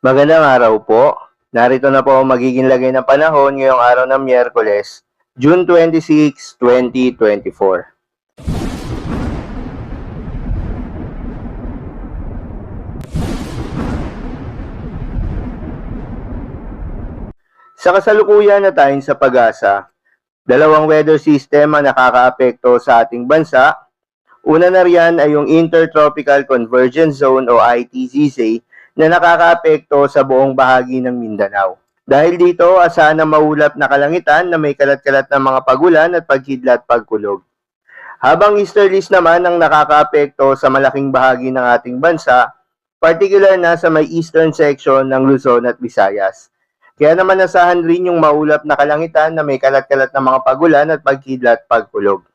Magandang araw po. Narito na po ang magiging lagay ng panahon ngayong araw ng Miyerkules, June 26, 2024. Sa kasalukuyan na tayong sa pag-asa, dalawang weather system ang nakakaapekto sa ating bansa. Una na riyan ay yung Intertropical Convergence Zone o ITCZ na nakakaapekto sa buong bahagi ng Mindanao. Dahil dito, asahan na maulap na kalangitan na may kalat-kalat na mga pagulan at pagkidlat pagkulog. Habang easterlies naman ang nakakaapekto sa malaking bahagi ng ating bansa, particular na sa may eastern section ng Luzon at Visayas. Kaya naman asahan rin yung maulap na kalangitan na may kalat-kalat na mga pagulan at pagkidlat pagkulog.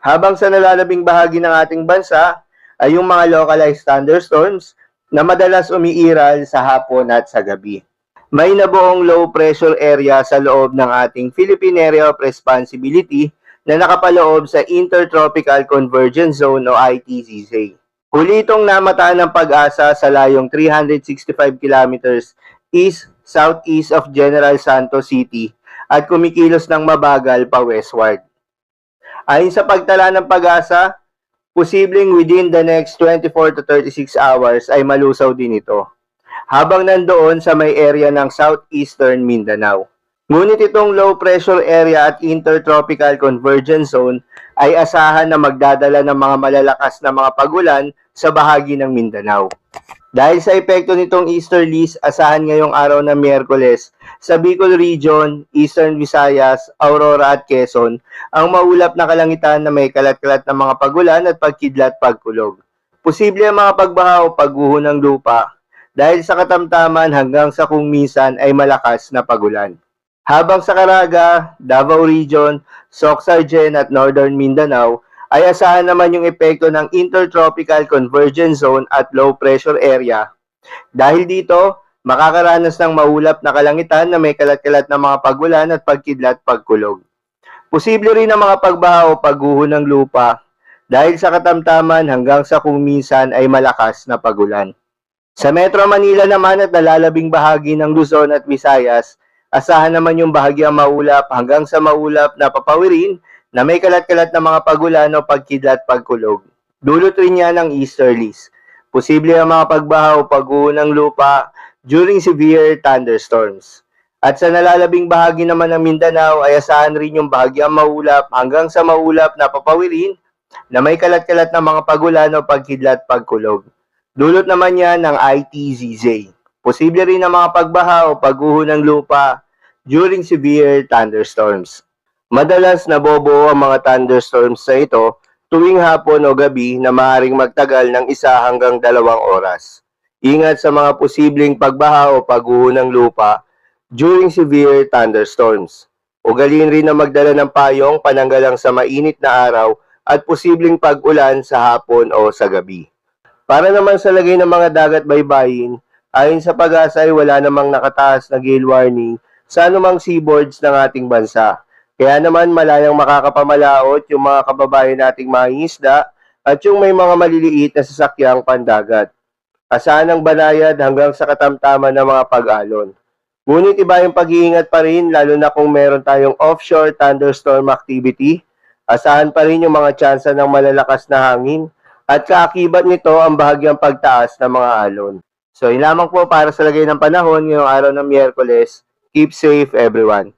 Habang sa nalalabing bahagi ng ating bansa ay yung mga localized thunderstorms na madalas umiiral sa hapon at sa gabi. May nabuong low pressure area sa loob ng ating Philippine Area of Responsibility na nakapaloob sa Intertropical Convergence Zone o ITCZ. Huli itong namataan ng pag-asa sa layong 365 kilometers east-southeast of General Santos City at kumikilos ng mabagal pa westward. Ayon sa pagtala ng pag-asa, posibleng within the next 24 to 36 hours ay malusaw din ito, habang nandoon sa may area ng southeastern Mindanao. Ngunit itong low pressure area at intertropical convergence zone ay asahan na magdadala ng mga malalakas na mga pagulan sa bahagi ng Mindanao. Dahil sa epekto nitong easterlies, asahan ngayong araw ng Miyerkules sa Bicol Region, Eastern Visayas, Aurora at Quezon ang maulap na kalangitan na may kalat-kalat na mga pagulan at pagkidlat pagkulog. Posible ang mga pagbaha o pagguho ng lupa dahil sa katamtaman hanggang sa kung minsan ay malakas na pagulan. Habang sa Caraga, Davao Region, Soc-Sargen at Northern Mindanao ay asahan naman yung epekto ng Intertropical Convergence Zone at Low Pressure Area. Dahil dito, makakaranas ng maulap na kalangitan na may kalat-kalat na mga pagulan at pagkidlat pagkulog. Posible rin ang mga pagbaha o pagguho ng lupa dahil sa katamtaman hanggang sa kung minsan ay malakas na pagulan. Sa Metro Manila naman at nalalabing bahagi ng Luzon at Visayas, asahan naman yung bahagyang maulap hanggang sa maulap na papawirin na may kalat-kalat na mga pagulan o pagkidlat pagkulog. Dulot rin yan ng easterlies. Posible ang mga pagbaha o pagguho ng lupa during severe thunderstorms. At sa nalalabing bahagi naman ng Mindanao ay asahan rin yung bahagyang maulap hanggang sa maulap na papawirin na may kalat-kalat na mga pagulan o pagkidlat pagkulog. Dulot naman yan ng ITZZ. Posible rin ang mga pagbaha o pagguho ng lupa during severe thunderstorms. Madalas nabobuo ang mga thunderstorms sa ito tuwing hapon o gabi na maaaring magtagal ng 1 hanggang 2 oras. Ingat sa mga posibleng pagbaha o pagguho ng lupa during severe thunderstorms. Ugaliin rin na magdala ng payong pananggalang sa mainit na araw at posibleng pag-ulan sa hapon o sa gabi. Para naman sa lagay ng mga dagat baybayin, ayon sa pag-asa ay wala namang nakataas na gale warning sa anumang seaboards ng ating bansa. Kaya naman malayang makakapamalaot yung mga kababayan nating mangingisda at yung may mga maliliit na sasakyang pandagat. Asahan ng banayad hanggang sa katamtaman ng mga pag-alon. Ngunit iba yung pag-iingat pa rin lalo na kung meron tayong offshore thunderstorm activity. Asahan pa rin yung mga tsansa ng malalakas na hangin at kaakibat nito ang bahagyang pagtaas ng mga alon. So, yun lamang po para sa lagay ng panahon ngayong araw ng Miyerkules. Keep safe everyone.